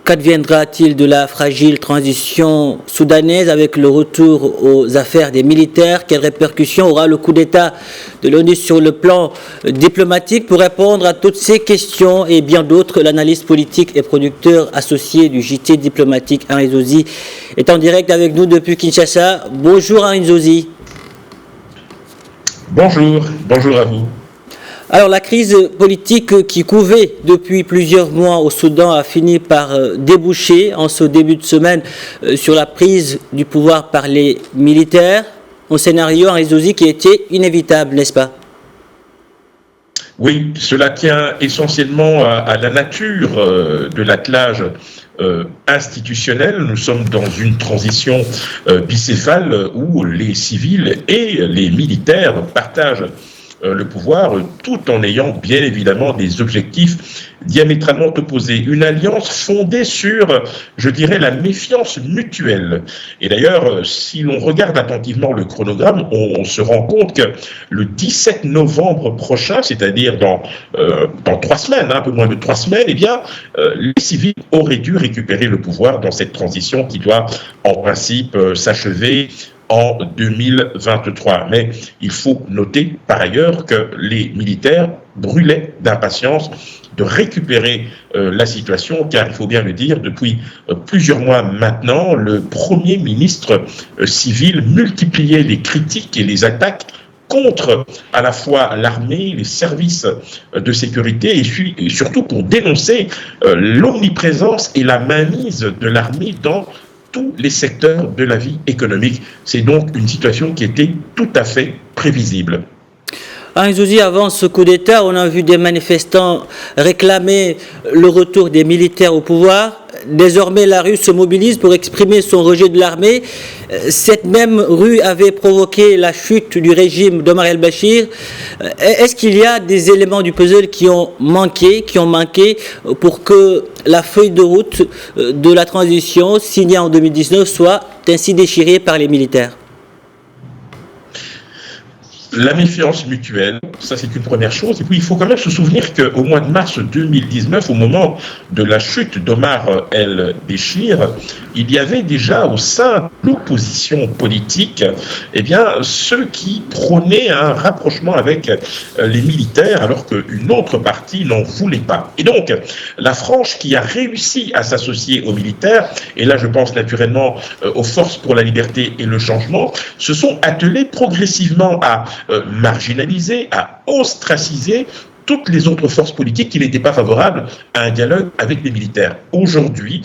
Qu'adviendra-t-il de la fragile transition soudanaise avec le retour aux affaires des militaires? Quelles répercussions aura le coup d'État de l'ONU sur le plan diplomatique? Pour répondre à toutes ces questions et bien d'autres, l'analyste politique et producteur associé du JT diplomatique Henri Zozi est en direct avec nous depuis Kinshasa. Bonjour Henri Zozi. Bonjour à vous. Alors la crise politique qui couvait depuis plusieurs mois au Soudan a fini par déboucher en ce début de semaine sur la prise du pouvoir par les militaires, un scénario, Henri Zozi, qui était inévitable, n'est-ce pas? Oui, cela tient essentiellement à la nature de l'attelage institutionnel. Nous sommes dans une transition bicéphale où les civils et les militaires partagent le pouvoir, tout en ayant bien évidemment des objectifs diamétralement opposés. Une alliance fondée sur, je dirais, la méfiance mutuelle. Et d'ailleurs, si l'on regarde attentivement le chronogramme, on se rend compte que le 17 novembre prochain, c'est-à-dire dans 3 semaines, un peu moins de 3 semaines, eh bien, les civils auraient dû récupérer le pouvoir dans cette transition qui doit en principe s'achever en 2023. Mais il faut noter par ailleurs que les militaires brûlaient d'impatience de récupérer la situation, car il faut bien le dire, depuis plusieurs mois maintenant, le Premier ministre civil multipliait les critiques et les attaques contre à la fois l'armée, les services de sécurité et surtout pour dénoncer l'omniprésence et la mainmise de l'armée dans tous les secteurs de la vie économique. C'est donc une situation qui était tout à fait prévisible. Henri Zozi, avant ce coup d'État, on a vu des manifestants réclamer le retour des militaires au pouvoir. Désormais, la rue se mobilise pour exprimer son rejet de l'armée. Cette même rue avait provoqué la chute du régime d'Omar el-Béchir. Est-ce qu'il y a des éléments du puzzle qui ont manqué pour que la feuille de route de la transition signée en 2019 soit ainsi déchirée par les militaires? La méfiance mutuelle, ça c'est une première chose. Et puis il faut quand même se souvenir qu'au mois de mars 2019, au moment de la chute d'Omar el-Béchir, il y avait déjà au sein de l'opposition politique, eh bien, ceux qui prônaient un rapprochement avec les militaires, alors qu'une autre partie n'en voulait pas. Et donc, la frange qui a réussi à s'associer aux militaires, et là je pense naturellement aux forces pour la liberté et le changement, se sont attelés progressivement à marginaliser, à ostraciser toutes les autres forces politiques qui n'étaient pas favorables à un dialogue avec les militaires. Aujourd'hui,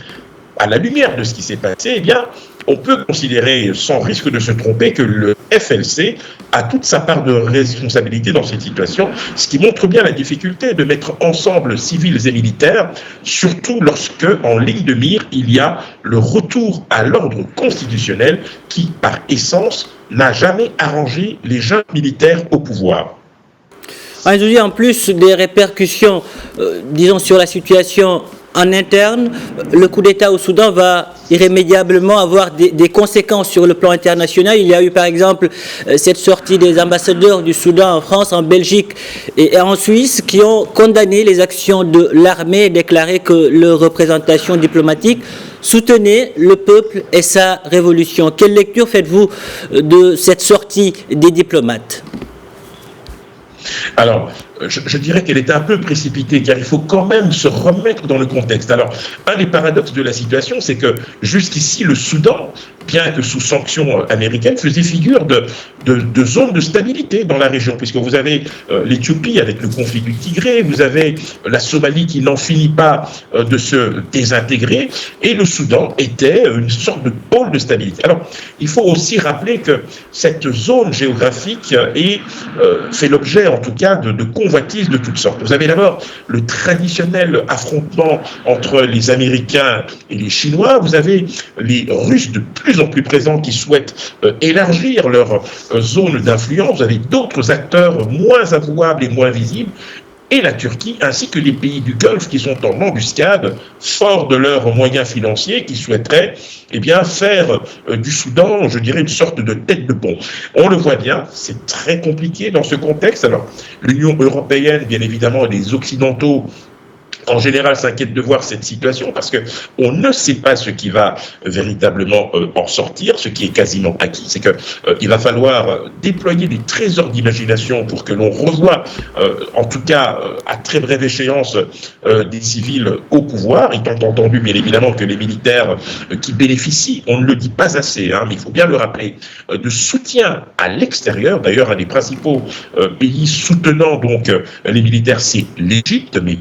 à la lumière de ce qui s'est passé, eh bien, on peut considérer, sans risque de se tromper, que le FLC a toute sa part de responsabilité dans cette situation, ce qui montre bien la difficulté de mettre ensemble civils et militaires, surtout lorsque, en ligne de mire, il y a le retour à l'ordre constitutionnel qui, par essence, n'a jamais arrangé les jeunes militaires au pouvoir. En plus des répercussions, disons, sur la situation en interne, le coup d'État au Soudan va irrémédiablement avoir des conséquences sur le plan international. Il y a eu par exemple cette sortie des ambassadeurs du Soudan en France, en Belgique et en Suisse qui ont condamné les actions de l'armée et déclaré que leur représentation diplomatique soutenait le peuple et sa révolution. Quelle lecture faites-vous de cette sortie des diplomates ? Alors, je dirais qu'elle est un peu précipitée, car il faut quand même se remettre dans le contexte. Alors, un des paradoxes de la situation, c'est que jusqu'ici, le Soudan, bien que sous sanctions américaines, faisait figure de zone de stabilité dans la région, puisque vous avez l'Éthiopie avec le conflit du Tigré, vous avez la Somalie qui n'en finit pas de se désintégrer, et le Soudan était une sorte de pôle de stabilité. Alors, il faut aussi rappeler que cette zone géographique fait l'objet, en tout cas, de convoitises de toutes sortes. Vous avez d'abord le traditionnel affrontement entre les Américains et les Chinois, vous avez les Russes de plus en plus présents qui souhaitent élargir leur zone d'influence, vous avez d'autres acteurs moins avouables et moins visibles, et la Turquie, ainsi que les pays du Golfe qui sont en embuscade, forts de leurs moyens financiers, qui souhaiteraient faire du Soudan, je dirais, une sorte de tête de pont. On le voit bien, c'est très compliqué dans ce contexte. Alors, l'Union européenne, bien évidemment, et les Occidentaux en général, s'inquiètent de voir cette situation parce qu'on ne sait pas ce qui va véritablement en sortir. Ce qui est quasiment acquis, c'est qu'il va falloir déployer des trésors d'imagination pour que l'on revoie, en tout cas à très brève échéance, des civils au pouvoir, étant entendu bien évidemment que les militaires qui bénéficient, on ne le dit pas assez, hein, mais il faut bien le rappeler, de soutien à l'extérieur. D'ailleurs, un des principaux pays soutenant donc les militaires, c'est l'Égypte, mais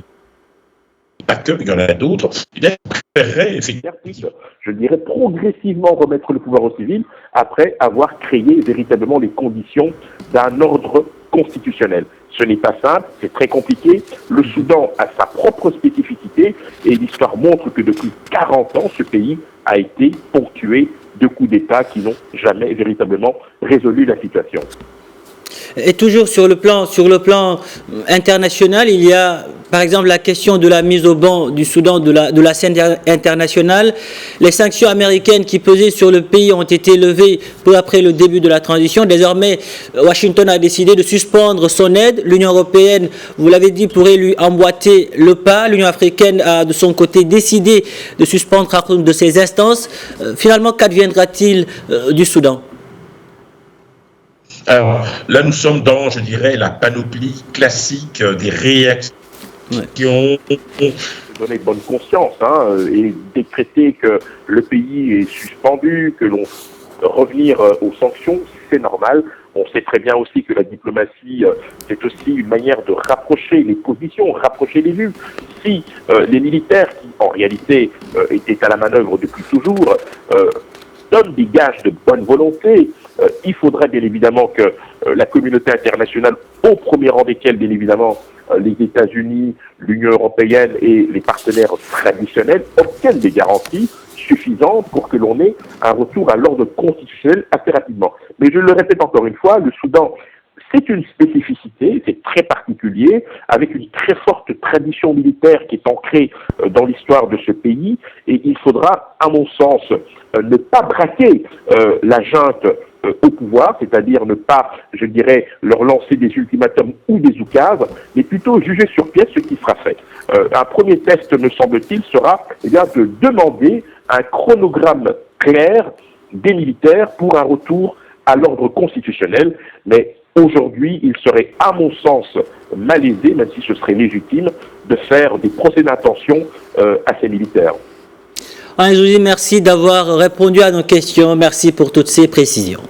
pas que, il y en a d'autres. Il préférerait effectivement, je dirais, progressivement remettre le pouvoir aux civils après avoir créé véritablement les conditions d'un ordre constitutionnel. Ce n'est pas simple, c'est très compliqué. Le Soudan a sa propre spécificité et l'histoire montre que depuis 40 ans, ce pays a été ponctué de coups d'État qui n'ont jamais véritablement résolu la situation. Et toujours sur le plan international, il y a par exemple la question de la mise au ban du Soudan de la scène internationale. Les sanctions américaines qui pesaient sur le pays ont été levées peu après le début de la transition. Désormais, Washington a décidé de suspendre son aide. L'Union européenne, vous l'avez dit, pourrait lui emboîter le pas. L'Union africaine a de son côté décidé de suspendre chacune de ses instances. Finalement, qu'adviendra-t-il du Soudan ? Alors là, nous sommes dans, je dirais, la panoplie classique des réactions. Donner bonne conscience et décréter que le pays est suspendu, que l'on revenir aux sanctions, c'est normal. On sait très bien aussi que la diplomatie, c'est aussi une manière de rapprocher les positions, rapprocher les vues. Si les militaires, qui en réalité étaient à la manœuvre depuis toujours, donnent des gages de bonne volonté, il faudrait bien évidemment que la communauté internationale, au premier rang desquels bien évidemment les États-Unis, l'Union européenne et les partenaires traditionnels, obtiennent des garanties suffisantes pour que l'on ait un retour à l'ordre constitutionnel assez rapidement. Mais je le répète encore une fois, le Soudan, c'est une spécificité, c'est très particulier, avec une très forte tradition militaire qui est ancrée dans l'histoire de ce pays, et il faudra, à mon sens, ne pas braquer la junte au pouvoir, c'est-à-dire ne pas, je dirais, leur lancer des ultimatums ou des oukases, mais plutôt juger sur pièce ce qui sera fait. Un premier test, me semble-t-il, sera de demander un chronogramme clair des militaires pour un retour à l'ordre constitutionnel, mais aujourd'hui, il serait, à mon sens, malaisé, même si ce serait légitime, de faire des procès d'intention à ces militaires. Alain Jouzi, merci d'avoir répondu à nos questions. Merci pour toutes ces précisions.